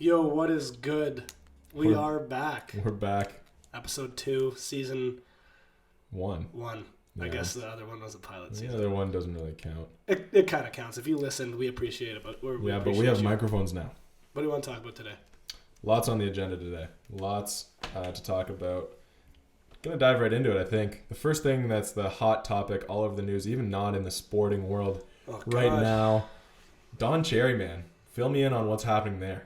Yo, what is good? We are back. We're back. Episode 2, season 1. I guess the other one was a pilot season. The other one doesn't really count. It kind of counts. If you listened, we appreciate it. But we have microphones now. What do you want to talk about today? Lots on the agenda today. Lots to talk about. Gonna dive right into it, I think. The first thing that's the hot topic all over the news, even not in the sporting world right now. Don Cherry, man. Fill me in on what's happening there.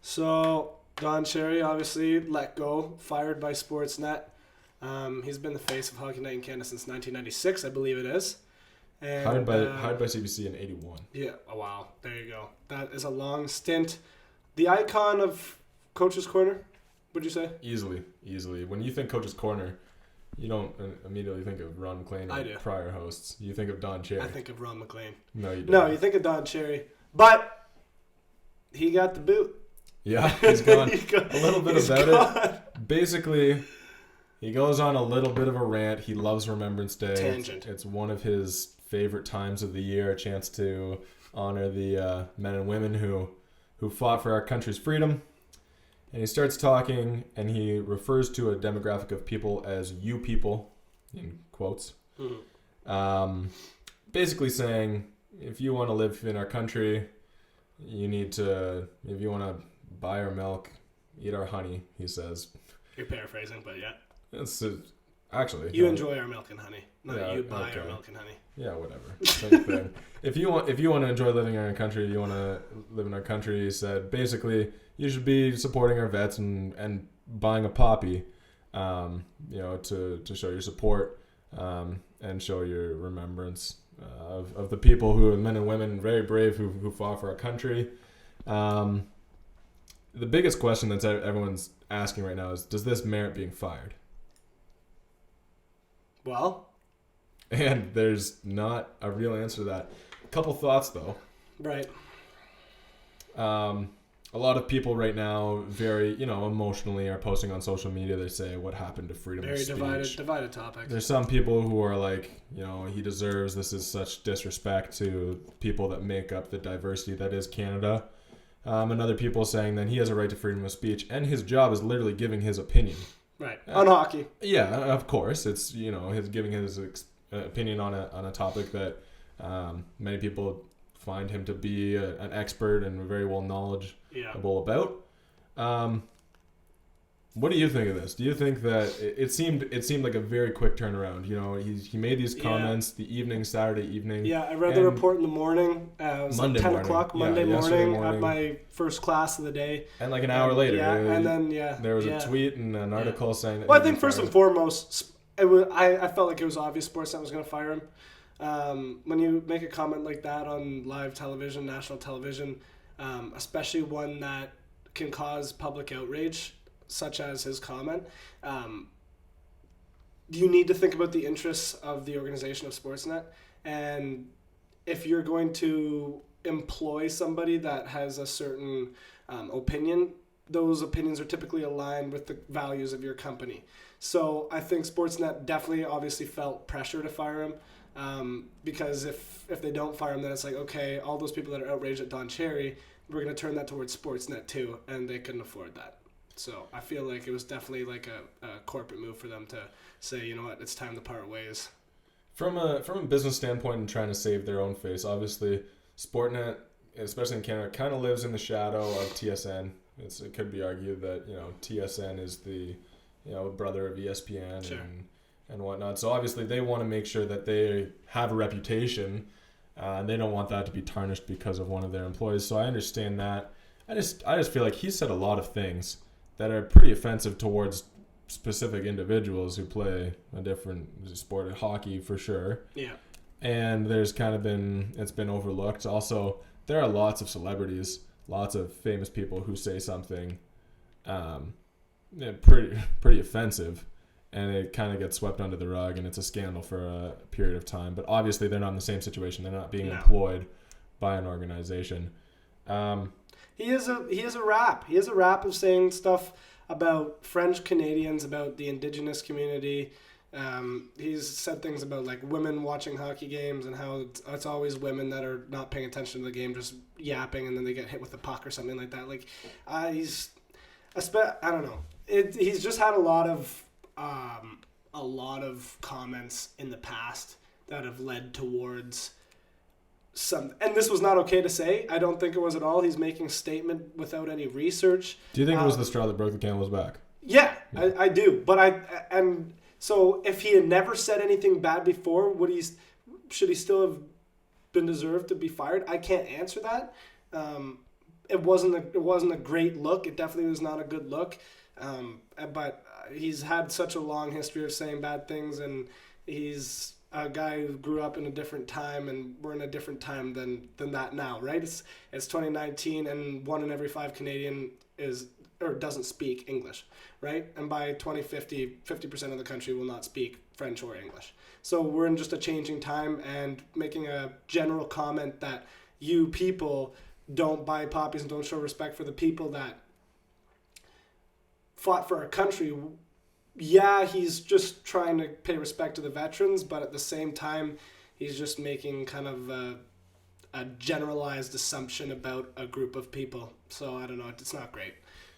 So, Don Cherry, obviously, let go, fired by Sportsnet. He's been the face of Hockey Night in Canada since 1996, I believe it is. And, hired by CBC in 81. Yeah, oh, wow. There you go. That is a long stint. The icon of Coach's Corner, would you say? Easily. When you think Coach's Corner, you don't immediately think of Ron MacLean or prior hosts. You think of Don Cherry. I think of Ron MacLean. No, you don't. No, you think of Don Cherry. But he got the boot. Yeah, he's gone. A little bit about it. Basically, he goes on a little bit of a rant. He loves Remembrance Day. Tangent. It's one of his favorite times of the year, a chance to honor the men and women who fought for our country's freedom. And he starts talking, and he refers to a demographic of people as "you people," in quotes. Mm-hmm. Basically saying, if you want to live in our country, you need to, if you want to buy our milk, eat our honey, he says. You're paraphrasing, but yeah. It's actually. You enjoy our milk and honey. No, you buy our milk and honey. Yeah, whatever. Same thing. If you want to enjoy living in our country, you want to live in our country, he said, basically, you should be supporting our vets and buying a poppy, to show your support and show your remembrance of the people who are men and women, very brave, who fought for our country. The biggest question that everyone's asking right now is, does this merit being fired? Well? And there's not a real answer to that. A couple thoughts, though. Right. A lot of people right now, very, emotionally are posting on social media. They say, what happened to freedom of speech? Very divided topic. There's some people who are like, he deserves, this is such disrespect to people that make up the diversity that is Canada. And other people saying that he has a right to freedom of speech, and his job is literally giving his opinion. Right. On hockey. Yeah, of course. It's, his giving his opinion on a topic that many people find him to be an expert and very well knowledgeable about. What do you think of this? Do you think that it seemed like a very quick turnaround? He made these comments the Saturday evening. Yeah, I read the report in the morning. It was Monday like 10 morning. o'clock Monday morning at my first class of the day. And like an hour later. Yeah, and then there was a tweet and an article saying that. Well, I think first and foremost, I felt like it was obvious Sportsnet was going to fire him. When you make a comment like that on live television, national television, especially one that can cause public outrage, such as his comment, you need to think about the interests of the organization of Sportsnet. And if you're going to employ somebody that has a certain opinion, those opinions are typically aligned with the values of your company. So I think Sportsnet definitely obviously felt pressure to fire him, because if they don't fire him, then it's like, okay, all those people that are outraged at Don Cherry, we're going to turn that towards Sportsnet too, and they couldn't afford that. So I feel like it was definitely like a corporate move for them to say, you know what, it's time to part ways. From a business standpoint and trying to save their own face, obviously Sportnet, especially in Canada, kind of lives in the shadow of TSN. It could be argued that TSN is the brother of ESPN. Sure. and whatnot. So obviously they want to make sure that they have a reputation. They don't want that to be tarnished because of one of their employees. So I understand that. I just feel like he said a lot of things that are pretty offensive towards specific individuals who play a different sport, hockey for sure. Yeah. And there's it's been overlooked. Also, there are lots of celebrities, lots of famous people who say something pretty offensive, and it kind of gets swept under the rug, and it's a scandal for a period of time. But obviously, they're not in the same situation. They're not being employed by an organization. He has a rap. He has a rap of saying stuff about French Canadians, about the Indigenous community, He's said things about like women watching hockey games and how it's always women that are not paying attention to the game, just yapping, and then they get hit with a puck or something like that. Like I don't know. He's just had a lot of comments in the past that have led towards some, and this was not okay to say. I don't think it was at all. He's making a statement without any research. Do you think it was the straw that broke the camel's back? Yeah. I do. But so if he had never said anything bad before, should he still have been deserved to be fired? I can't answer that. It wasn't a great look. It definitely was not a good look. But he's had such a long history of saying bad things, and he's a guy who grew up in a different time, and we're in a different time than that now, right? It's 2019, and 1 in every 5 Canadian doesn't speak English, right? And by 2050, 50% of the country will not speak French or English. So we're in just a changing time, and making a general comment that you people don't buy poppies and don't show respect for the people that fought for our country. Yeah, he's just trying to pay respect to the veterans, but at the same time, he's just making kind of a generalized assumption about a group of people. So I don't know. It's not great.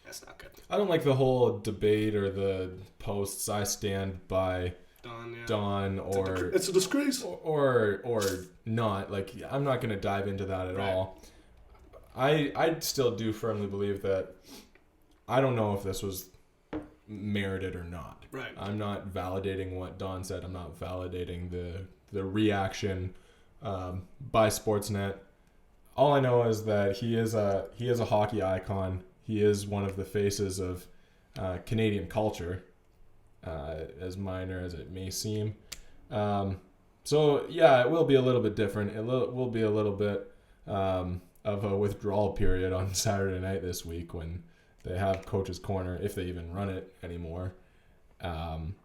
It's not good. I don't like the whole debate or the posts. I stand by Don, or it's a disgrace, or not. Like, I'm not going to dive into that at all. I still do firmly believe that I don't know if this was merited or not. Right. I'm not validating what Don said. I'm not validating the reaction by Sportsnet. All I know is that he is a hockey icon. He is one of the faces of Canadian culture, as minor as it may seem. So yeah, it will be a little bit different. It will be a little bit of a withdrawal period on Saturday night this week when they have Coach's Corner, if they even run it anymore, and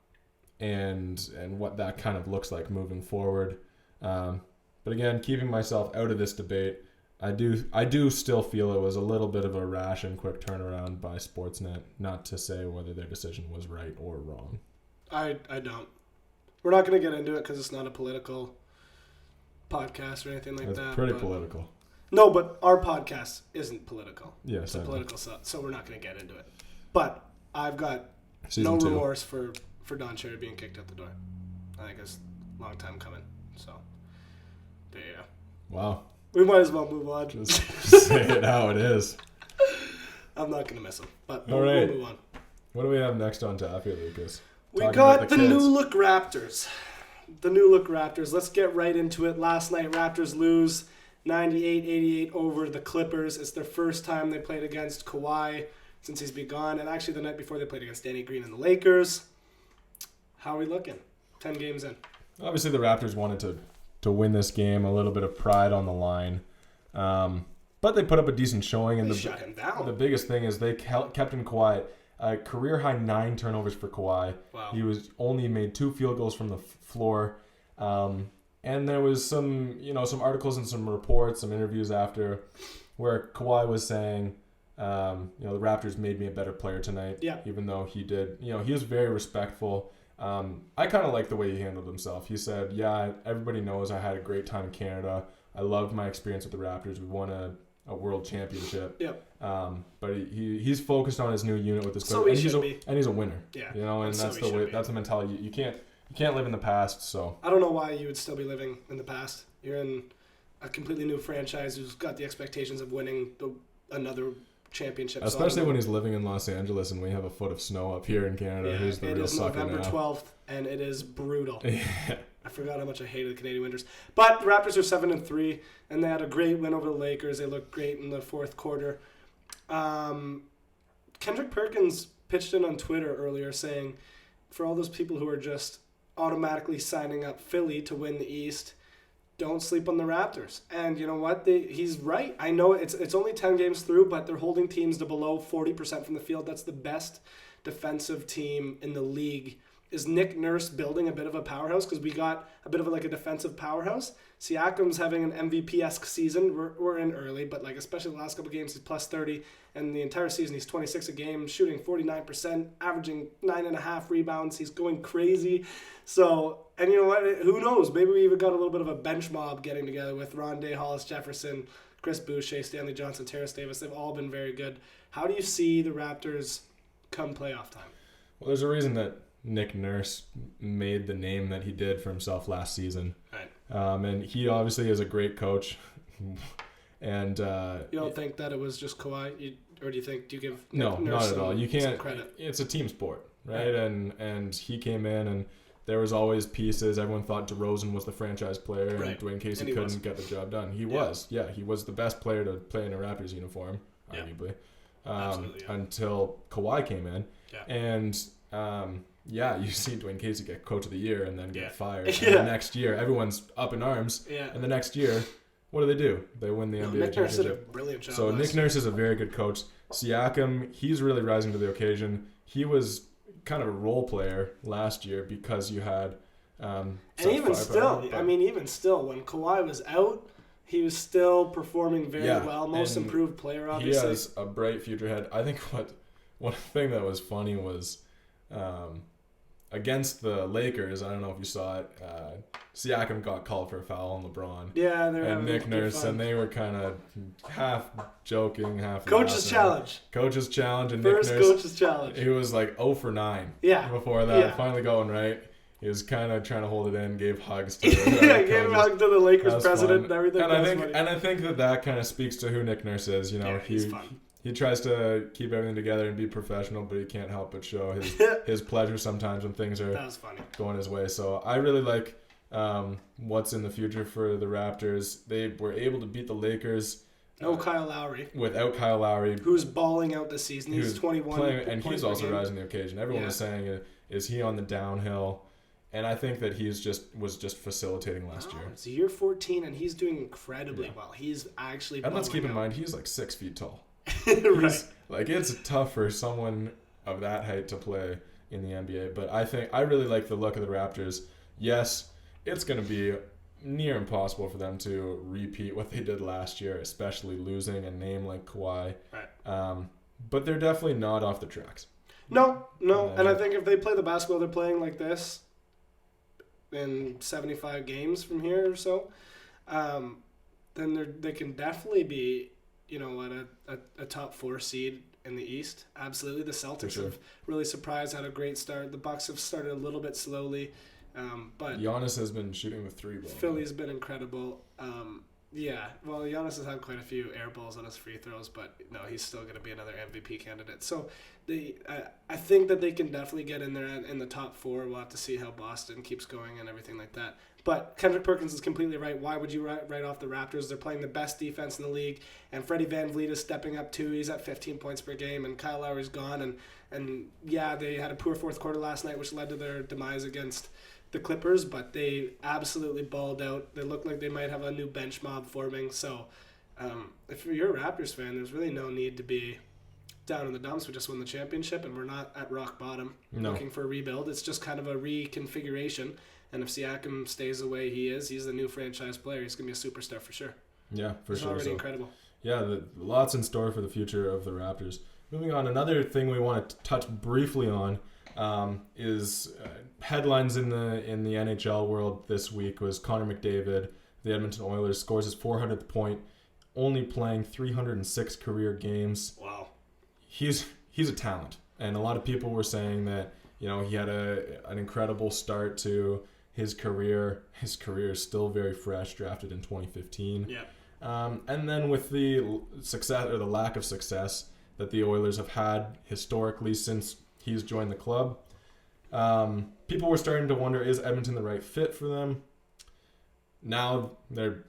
what that kind of looks like moving forward. But again, keeping myself out of this debate, I do still feel it was a little bit of a rash and quick turnaround by Sportsnet, not to say whether their decision was right or wrong. I don't. We're not going to get into it because it's not a political podcast or anything like that. It's pretty political. No, but our podcast isn't political. Yes, it's a political stuff, so we're not going to get into it. But I've got Season 2. Remorse for Don Cherry being kicked out the door. I think it's a long time coming. So, there you go. Wow. We might as well move on. Just say it how it is. I'm not going to miss him, but all right. We'll move on. What do we have next on tap here, Lucas? We got the new look Raptors. The new look Raptors. Let's get right into it. Last night, Raptors lose 98-88 over the Clippers. It's their first time they played against Kawhi since he's been gone. And actually the night before they played against Danny Green and the Lakers. How are we looking? 10 games in. Obviously the Raptors wanted to win this game. A little bit of pride on the line. But they put up a decent showing. And they shut him down. The biggest thing is they kept him quiet. Career high 9 turnovers for Kawhi. Wow. He was only made 2 field goals from the floor. And there was some articles and some reports, some interviews after where Kawhi was saying, the Raptors made me a better player tonight. Yeah. Even though he did, he was very respectful. I kind of like the way he handled himself. He said, yeah, everybody knows I had a great time in Canada. I loved my experience with the Raptors. We won a world championship. Yep. But he's focused on his new unit with this so player. And he's a winner. Yeah. And that's the way. That's the mentality. You can't live in the past. So I don't know why you would still be living in the past. You're in a completely new franchise who's got the expectations of winning another championship. Especially when he's living in Los Angeles and we have a foot of snow up here in Canada. Yeah, Who's the real sucker now? It is November 12th and it is brutal. Yeah. I forgot how much I hated the Canadian winters. But the Raptors are 7-3 and they had a great win over the Lakers. They looked great in the fourth quarter. Kendrick Perkins pitched in on Twitter earlier saying, for all those people who are just automatically signing up Philly to win the East, don't sleep on the Raptors. And you know what? He's right. I know it's only 10 games through, but they're holding teams to below 40% from the field. That's the best defensive team in the league is Nick Nurse building a bit of a powerhouse? Because we got a bit of a defensive powerhouse. Siakam's having an MVP-esque season. We're in early, but especially the last couple games, he's plus 30. And the entire season, he's 26 a game, shooting 49%, averaging 9.5 rebounds. He's going crazy. So, and you know what? Who knows? Maybe we even got a little bit of a bench mob getting together with Rondé, Hollis Jefferson, Chris Boucher, Stanley Johnson, Terrence Davis. They've all been very good. How do you see the Raptors come playoff time? Well, there's a reason that Nick Nurse made the name that he did for himself last season. Right. And he obviously is a great coach. And you don't think that it was just Kawhi? Or do you give no, Nurse not at all. You can't. Credit? It's a team sport, right? And he came in, and there was always pieces. Everyone thought DeRozan was the franchise player, and Dwayne Casey couldn't get the job done. He was the best player to play in a Raptors uniform, arguably, until Kawhi came in, and you see Dwayne Casey get Coach of the Year and then get fired. And the next year, everyone's up in arms. Yeah. And the next year, what do? They win the NBA Nick Nurse did a championship. brilliant job. So Nick Nurse is a very good coach. Siakam, he's really rising to the occasion. He was kind of a role player last year because you had and even still, when Kawhi was out, he was still performing very well. Most improved player, obviously. He has a bright future ahead. I think one thing that was funny was against the Lakers, I don't know if you saw it, Siakam got called for a foul on LeBron. Yeah, and Nick Nurse, and they were kind of half joking, half Coach's challenge. Coach's challenge, and First Nick Nurse, coach's challenge. He was 0 for 9. Yeah. Before that, finally going right. He was kind of trying to hold it in, gave hugs to the gave a hug to the Lakers president and everything. And I think that kind of speaks to who Nick Nurse is. You know, he's fun. He tries to keep everything together and be professional, but he can't help but show his pleasure sometimes when things are going his way. So I really like what's in the future for the Raptors. They were able to beat the Lakers. No Kyle Lowry. Without Kyle Lowry. Who's balling out this season. He's 21. And he's also rising to the occasion. Everyone was saying, is he on the downhill? And I think that was just facilitating last year. It's year 14, and he's doing incredibly well. He's actually And let's keep in mind, he's 6 feet tall. Right. It's tough for someone of that height to play in the NBA. But I really like the look of the Raptors. Yes, it's going to be near impossible for them to repeat what they did last year, especially losing a name like Kawhi. Right. But they're definitely not off the tracks. No. And I think if they play the basketball they're playing like this in 75 games from here or so, then they can definitely be, a top 4 seed in the East. Absolutely. The Celtics have really surprised, had a great start. The Bucks have started a little bit slowly. But Giannis has been shooting the 3 ball. Philly's been incredible. Giannis has had quite a few air balls on his free throws, but no, he's still going to be another MVP candidate. So I think that they can definitely get in there in the top 4. We'll have to see how Boston keeps going and everything like that. But Kendrick Perkins is completely right. Why would you write off the Raptors? They're playing the best defense in the league, and Freddie VanVleet is stepping up too. He's at 15 points per game, and Kyle Lowry's gone. And they had a poor fourth quarter last night, which led to their demise against the Clippers, but they absolutely balled out. They look like they might have a new bench mob forming. So if you're a Raptors fan, there's really no need to be down in the dumps. We just won the championship, and we're not at rock bottom looking for a rebuild. It's just kind of a reconfiguration. And if Siakam stays the way he is, he's the new franchise player. He's going to be a superstar for sure. Yeah, for He's sure. already incredible. Yeah, lots in store for the future of the Raptors. Moving on, another thing we want to touch briefly on is headlines in the NHL world this week was Connor McDavid, the Edmonton Oilers, scores his 400th point, only playing 306 career games. Wow. He's a talent, and a lot of people were saying that he had an incredible start to his career. His career is still very fresh, drafted in 2015. Yeah. And then with the success or the lack of success that the Oilers have had historically since he's joined the club, people were starting to wonder, is Edmonton the right fit for them? Now they're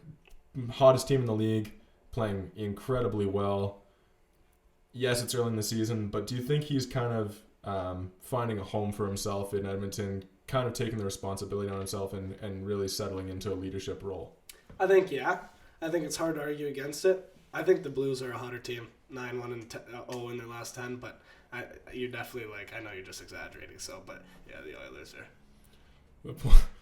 hottest team in the league, playing incredibly well. Yes, it's early in the season, but do you think he's kind of finding a home for himself in Edmonton, kind of taking the responsibility on himself and really settling into a leadership role? I think it's hard to argue against it. I think the Blues are a hotter team. 9-1 and 0 in their last 10, but you're definitely like, I know you're just exaggerating. So, but yeah, the Oilers are.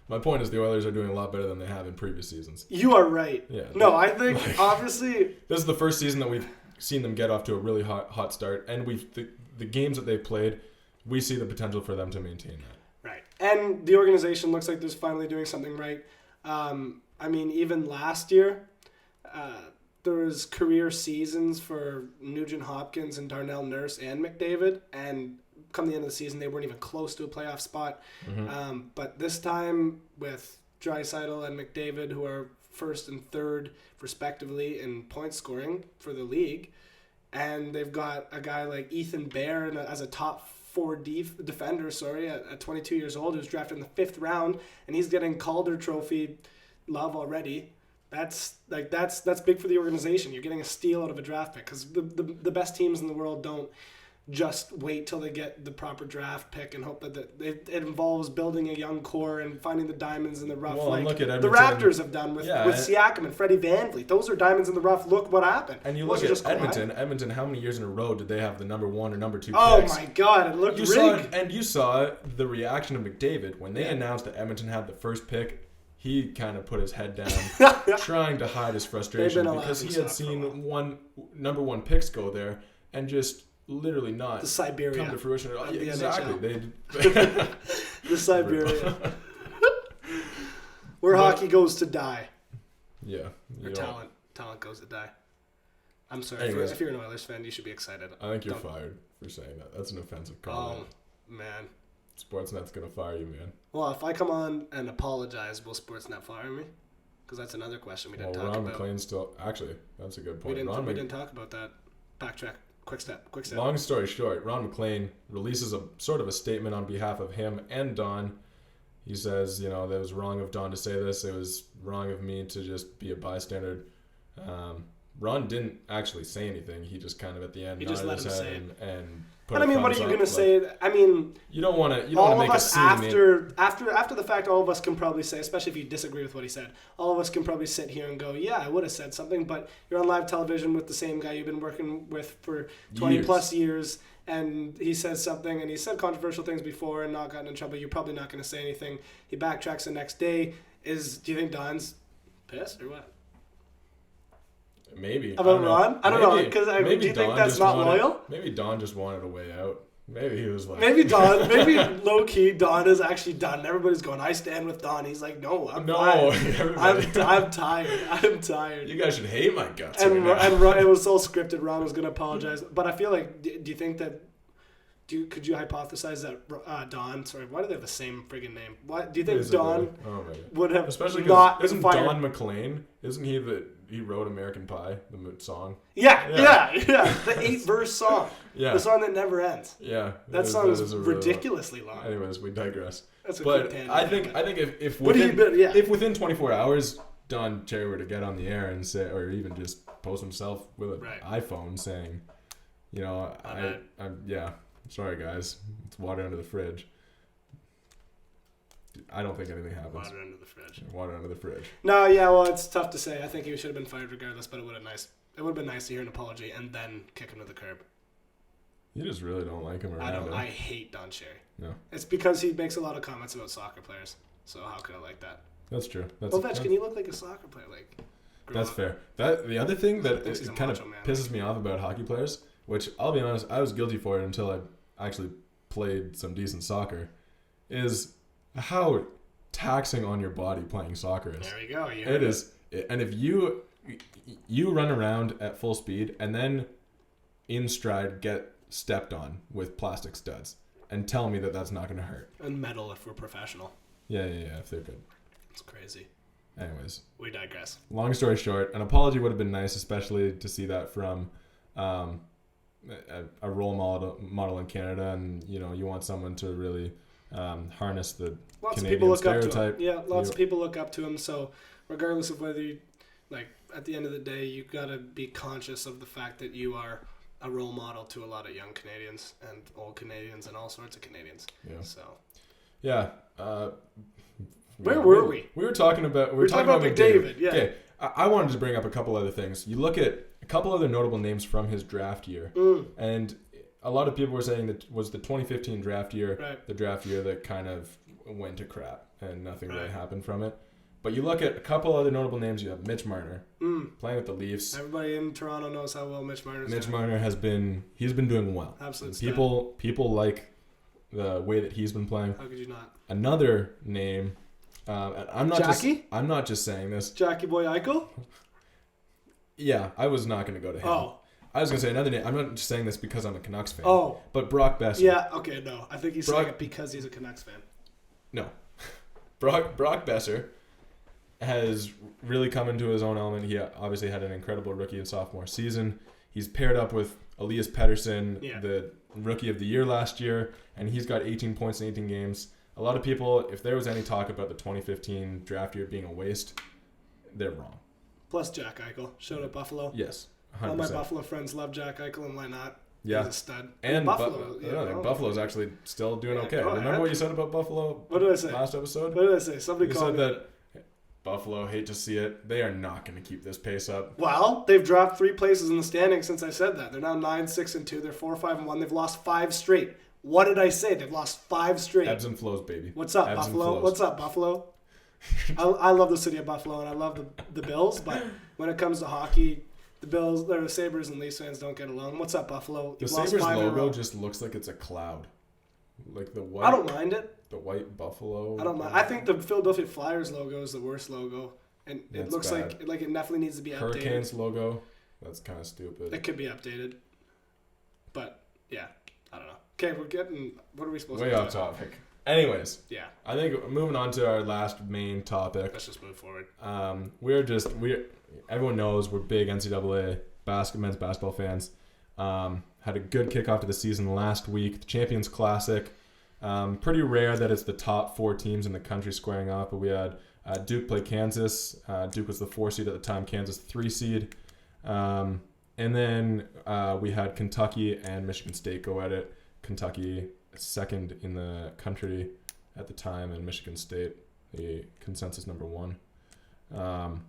My point is the Oilers are doing a lot better than they have in previous seasons. You are right. Yeah. No, I think obviously this is the first season that we've seen them get off to a really hot start, and the games that they've played, we see the potential for them to maintain that. Right, and the organization looks like they're finally doing something right. I mean, even last year, there was career seasons for Nugent Hopkins and Darnell Nurse and McDavid, and come the end of the season, they weren't even close to a playoff spot. Mm-hmm. But this time, with Draisaitl and McDavid, who are first and third, respectively, in point scoring for the league, and they've got a guy like Ethan Bear as a top 4 defender, at 22 years old, who's drafted in the 5th round, and he's getting Calder Trophy love already. That's big for the organization. You're getting a steal out of a draft pick, because the best teams in the world don't just wait till they get the proper draft pick and hope that it involves building a young core and finding the diamonds in the rough. Well, look at the Raptors have done with Siakam and Freddie VanVleet. Those are diamonds in the rough. Look what happened. And you look at Edmonton. Edmonton, how many years in a row did they have the number 1 or number 2 Oh picks? my God, it looked rigged. You saw the reaction of McDavid when they announced that Edmonton had the first pick. He kind of put his head down, trying to hide his frustration because he had seen number 1 picks go there and just literally not the Siberia come to fruition at all. Yeah, exactly. The Siberia. Where hockey goes to die. Yeah. Or talent goes to die. I'm sorry. Anyways, if you're an Oilers fan, you should be excited. I think you're fired for saying that. That's an offensive comment. Oh, man. Sportsnet's going to fire you, man. Well, if I come on and apologize, will Sportsnet fire me? Because that's another question we didn't talk about. Ron McLean still... Actually, that's a good point. We didn't talk about that. Backtrack. Quick step. Long story short, Ron McLean releases a sort of a statement on behalf of him and Don. He says, that it was wrong of Don to say this. It was wrong of me to just be a bystander. Ron didn't actually say anything. He just kind of at the end nodded his head and put But I mean, what are you going to say? I mean, you don't want to make a scene. After the fact, all of us can probably say, especially if you disagree with what he said, all of us can probably sit here and go, yeah, I would have said something, but you're on live television with the same guy you've been working with for 20 plus years, and he says something, and he said controversial things before and not gotten in trouble. You're probably not going to say anything. He backtracks the next day. Do you think Don's pissed or what? Maybe. About Ron? I don't know. Because do you think that's not loyal? Maybe Don just wanted a way out. Maybe he was like... Maybe low-key, Don is actually done. Everybody's going, I stand with Don. He's like, no, I'm tired. I'm tired. You guys should hate my guts and Ron, it was all scripted. Ron was going to apologize. But I feel like, do you think that... Could you hypothesize that Don... Sorry, why do they have the same friggin' name? What do you think Don would have especially not isn't fired? Don McLean? Isn't he he wrote American Pie, the song? Yeah. The 8-verse song. Yeah. The song that never ends. Yeah. That song is ridiculously long. Anyways, we digress. That's a but quick I think if within 24 hours Don Cherry were to get on the air and say, or even just post himself with an iPhone saying, I'm sorry guys, it's water under the fridge. I don't think anything happens. Water under the fridge. Water under the fridge. No, yeah, well, it's tough to say. I think he should have been fired regardless, but it would have been nice to hear an apology and then kick him to the curb. You just really don't like him around. I hate Don Cherry. No. It's because he makes a lot of comments about soccer players. So how could I like that? That's true. Ovechkin, you look like a soccer player. That's fair. The other thing that kind of pisses me off about hockey players, which I'll be honest, I was guilty for it until I actually played some decent soccer, is how taxing on your body playing soccer is. There you go. It is. And if you run around at full speed and then in stride get stepped on with plastic studs and tell me that that's not going to hurt. And metal if we're professional. Yeah, if they're good. It's crazy. Anyways. We digress. Long story short, an apology would have been nice, especially to see that from a role model in Canada, and you want someone to really harness the lots Canadian of people look stereotype. Up to him. Yeah, lots of people look up to him. So regardless of whether you at the end of the day, you gotta be conscious of the fact that you are a role model to a lot of young Canadians and old Canadians and all sorts of Canadians. Yeah. So. Yeah. Where were we? We were talking about. We were talking about McDavid. Yeah. Okay. I wanted to bring up a couple other things. You look at couple other notable names from his draft year. And a lot of people were saying that was the 2015 draft year, the draft year that kind of went to crap and nothing really happened from it. But you look at a couple other notable names. You have Mitch Marner playing with the Leafs. Everybody in Toronto knows how well Mitch Marner's Mitch Marner has been doing well. Absolutely. People like the way that he's been playing. How could you not? Another name. I'm not just saying this. Jackie Boy Eichel? Yeah, I was not going to go to him. Oh. I was going to say another name. I'm not just saying this because I'm a Canucks fan. Oh. But Brock Besser. Yeah, okay, no. I think he's saying it because he's a Canucks fan. No. Brock Besser has really come into his own element. He obviously had an incredible rookie and sophomore season. He's paired up with Elias Pettersson, the rookie of the year last year, and he's got 18 points in 18 games. A lot of people, if there was any talk about the 2015 draft year being a waste, they're wrong. Plus Jack Eichel showed at Buffalo. Yes, 100%. All my Buffalo friends love Jack Eichel, and why not? Yeah. He's a stud. And Buffalo. I think Buffalo's actually still doing okay. Go Remember ahead. what you said about Buffalo? What did I say? Last episode? What did I say? Somebody You called said me. that Buffalo, hate to see it, they are not going to keep this pace up. Well, they've dropped 3 places in the standings since I said that. They're now 9-6-2. They're 4-5-1. They've lost 5 straight. What did I say? They've lost 5 straight. Ebbs and flows, baby. What's up, Ebbs and Buffalo? flows. What's up, Buffalo? I love the city of Buffalo, and I love the Bills, but when it comes to hockey, the Sabres and Leafs fans don't get along. What's up, Buffalo? The Sabres logo just looks like it's a cloud. Like the white. I don't mind it. The white buffalo. I don't mind. I think the Philadelphia Flyers logo is the worst logo, and it looks bad. like it definitely needs to be updated. Hurricanes logo. That's kind of stupid. It could be updated, but yeah, I don't know. Okay, we're getting. What are we supposed to Way do? off topic. Anyways, Yeah, I think moving on to our last main topic. let's just move forward. Everyone knows we're big NCAA men's basketball fans. Had a good kickoff to the season last week. The Champions Classic. Pretty rare that it's the top 4 teams in the country squaring off, but we had Duke play Kansas. Duke was the 4 seed at the time. Kansas 3 seed. And then we had Kentucky and Michigan State go at it. Kentucky second in the country at the time, and Michigan State the consensus number 1. Talk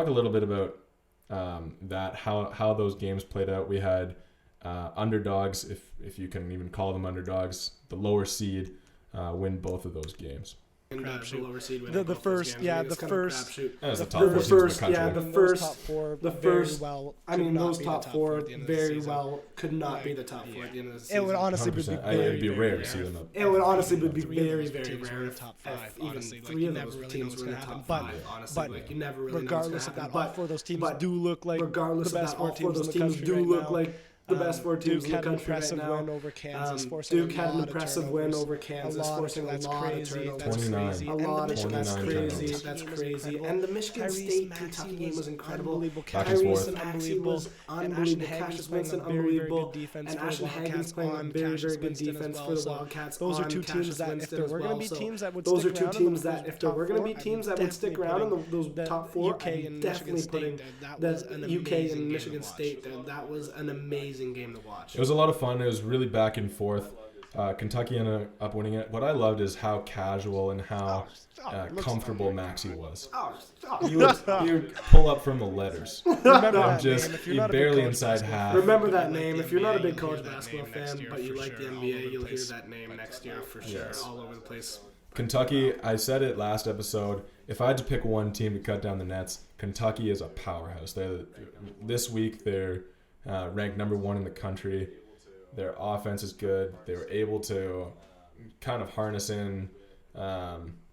a little bit about that, how those games played out. We had underdogs, if you can even call them underdogs, the lower seed win both of those games. The lower seed the first, yeah, the first. That was the top 4 teams in the country. Yeah, I mean, those top 4 very well could not be the top 4 at the end of the season. It would honestly be 100%. It'd be rare to see them up. It would honestly be very, very teams rare were in if the top 5. even Honestly, 3 of you those never really know teams what's were in gonna the top happen. 5. Honestly, But you never really regardless know of what's that, gonna all happen. 4 of those teams But do look like regardless the of best that, 4 all 4 of teams those in the teams country do right look now. like the best 4 teams Duke in the had an country right impressive now. win over Kansas, forcing Duke a had an lot of impressive win turnovers. over Kansas, forcing a That's lot of crazy. turnovers. That's 29. crazy. A And the lot of Michigan that's State crazy. team That's was crazy. incredible. And the Michigan Tyrese State Maxey Kentucky game was incredible. unbelievable. Back and forth. Tyrese Maxey was unbelievable. Cassius Winston, unbelievable. And Ashton Hagen's playing a very, very good defense for the Wildcats. Those are 2 teams that if there were going to be teams that would those are stick 2 around teams that if there were going to be teams that would stick around in those top 4, UK and definitely putting the UK and Michigan to State. That was an amazing game to watch. It was a lot of fun. It was really back and forth. Kentucky ended up winning it. What I loved is how casual and how comfortable Maxey was. He would pull up from the letters. Remember that Just name. If you're he not a big barely college inside basketball half. fan, Remember that you like name. the If you're not a NBA, big you'll college hear that basketball name next fan, year but you for like sure, the all NBA, over the you'll hear place. that name next year for sure, Yes. all over the place. Kentucky, I said it last episode. If I had to pick one team to cut down the nets, Kentucky is a powerhouse. This week they're ranked number 1 in the country. Their offense is good. They were able to kind of harness in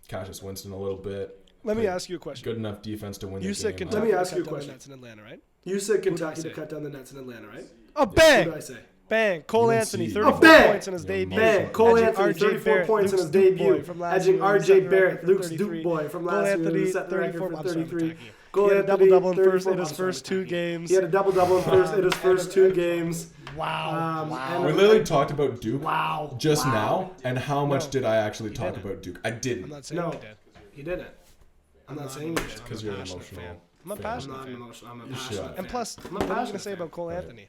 Cassius Winston a little bit. Let me ask you a question. Good enough defense to win You the said game. Kentucky Let me ask you a cut down the question. nets in Atlanta, right? You said Kentucky I to say? cut down the nets in Atlanta, right? Oh, What bang! did I say? Bang! Cole UNC. Anthony, Oh, 34 bang! points in his debut. Bang! Cole Edging Anthony, RJ 34 Barrett, points in Luke's his Duke boy debut. from last Edging year, RJ set the Barrett, record for Luke's 33. Duke boy from Cole last year, Anthony, who set the record 34. for I'm sorry, 33. Kentucky. Cole He had a Anthony, double-double in 34. his first 2 games. He had a double-double in his first 2 games. Wow. Wow. We literally talked about Duke Wow. just Wow. now, and how much No, did I actually he talk didn't. about Duke? I I'm didn't. not saying No. he did. He didn't. I'm not saying he did. Because you're an emotional I'm a fan. passionate I'm fan. emotional. I'm a You passionate should. And plus, I'm a what are you going to passionate say fan. about Cole Right. Anthony?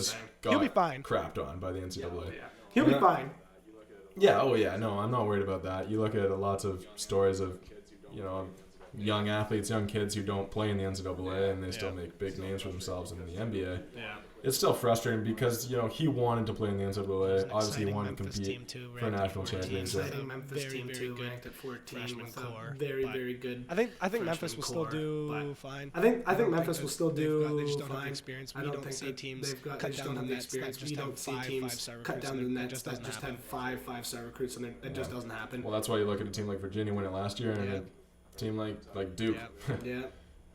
just saying. got He'll be fine. crapped on by the NCAA. He'll be Yeah. fine. Yeah, oh yeah, no, I'm not worried about that. You look at lots of stories of, young athletes, young kids who don't play in the NCAA and they still make big names for themselves in the NBA. Yeah. It's still frustrating because, he wanted to play in the There's NCAA. an Obviously, he exciting wanted to Memphis compete team too, for a ranked at national 14. championship. Exciting Memphis Very, team very too, good ranked at 14 freshman with core, a very, but very good. I think freshman Memphis will still core, do fine. I think don't Memphis will still they just do don't have the fine. experience. I We don't don't think see that teams they cut just down don't the have the nets that experience. just We have don't see five teams star cut recruits, down and the it nets just that doesn't just happen. had five-star recruits, and it just doesn't happen. Well, that's why you look at a team like Virginia win it last year and a team like Duke Yeah.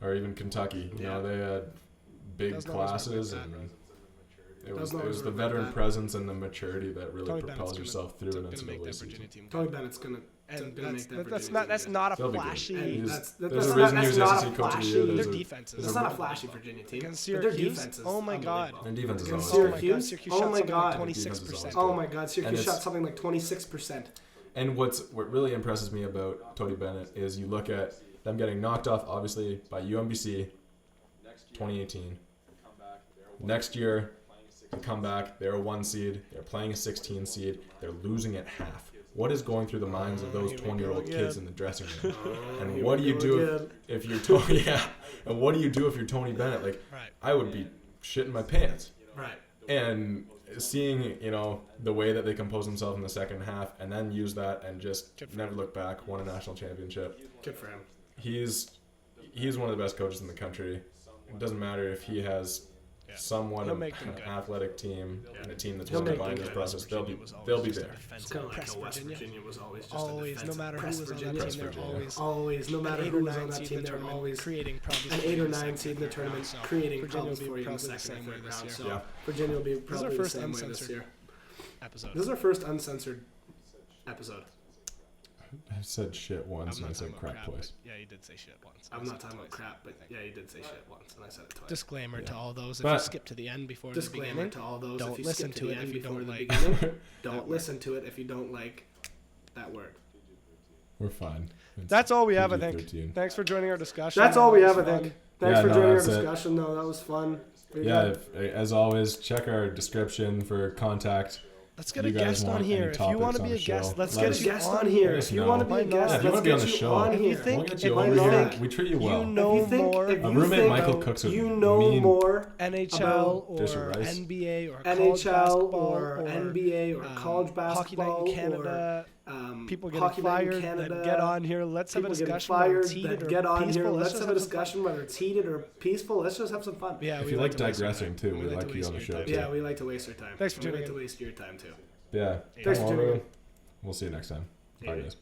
or even Kentucky. They had big Doesn't always work classes like that. and it Doesn't was always the work like veteran that. presence and the maturity that really Tony propels Bennett's yourself through an gonna make NCAA that season. Virginia team. Tony Bennett's gonna And make that that's Virginia not team that's good. not a They'll be good. flashy. And There's that's a not- reason he was that's not SEC a Coach of the flashy- Year. Their There's a- defenses. That's not a flashy Virginia team. Against But their Syracuse? defense is Oh my God. unbelievable. Their defense is Against always Oh my Syracuse? God, Syracuse Oh shot my something like God. 26%. Oh my God, And Syracuse it's- shot something like 26%. And what really impresses me about Tony Bennett is you look at them getting knocked off, obviously, by UMBC 2018. Next year, they come back. They're a 1 seed. They're playing a 16 seed. They're losing at half. What is going through the minds of those 20-year-old kids in the dressing room? And what do you do if you're Tony? Yeah. And what do you do if you're Tony Bennett? Like, Right. I would be shitting my pants. Right. And seeing, the way that they compose themselves in the second half and then use that and just never look back, won a national championship. Good for him. He's one of the best coaches in the country. It doesn't matter if he has somewhat He'll of make them an good. athletic team and a team that's He'll willing to make buy them this good. process. They'll be Just a there. defensive It's kind of like press how West Virginia. Virginia was always just Always, a no defensive matter who press was on Virginia. that team, they're Virginia. always No matter an 8 who or was 9 on that seed in team, the they're tournament, always creating problems. an for 8 or the 9 second seed in the and third tournament, round. So creating Virginia problems will for be you in the probably the second same and way third this round. year. So Yeah. Virginia will be This is our probably the first same way uncensored this year. episode. This is our first uncensored episode. I said shit once I'm and I not said talking crap about twice. but yeah, you did say shit once. I'm I not said talking about twice. crap, but yeah, you did say shit once, and I said it twice. Disclaimer to all those: if But- you skip to the end before the Disclaimer beginning, to all those: don't if you listen skip to the it end if you before don't the like beginning, don't word. listen to it if you don't like that word. We're fine. It's That's all we have, I think. PG-13. Thanks for joining our discussion. That's all we That have, I was fun. think. Thanks Yeah, for no, joining our that's it. discussion, though. That was fun. Very Yeah, good. as always, check our description for contact. Let's get You a guys guest want on here. any If you want to topics be on a the guest, show, let's let get us you guest on on here. here. If you want to be Why a guest, not? Yeah, if you let's want to be on get the you show, on If you here. think- we'll get you if over you here. think We treat you you well. know If you more think, A if you roommate think Michael cooks with you know mean more NHL dish of or rice. NBA or college NHL basketball or NBA or college Hockey Night basketball in Canada, or people Hockey getting Night in fired, Canada, then get on here. Let's have a people getting discussion whether fired it's heated that or get on peaceful. here. Let's Let's just have a some fun. discussion whether it's heated or peaceful. Let's just have some fun. Yeah, If we you like to waste our digressing time. too, we like to you waste on the your show time. too. Yeah, we like to waste our time. Thanks for we like tuning to in. waste your time too. Yeah. Thanks for Come tuning on, in. We'll see you next time. Bye, guys.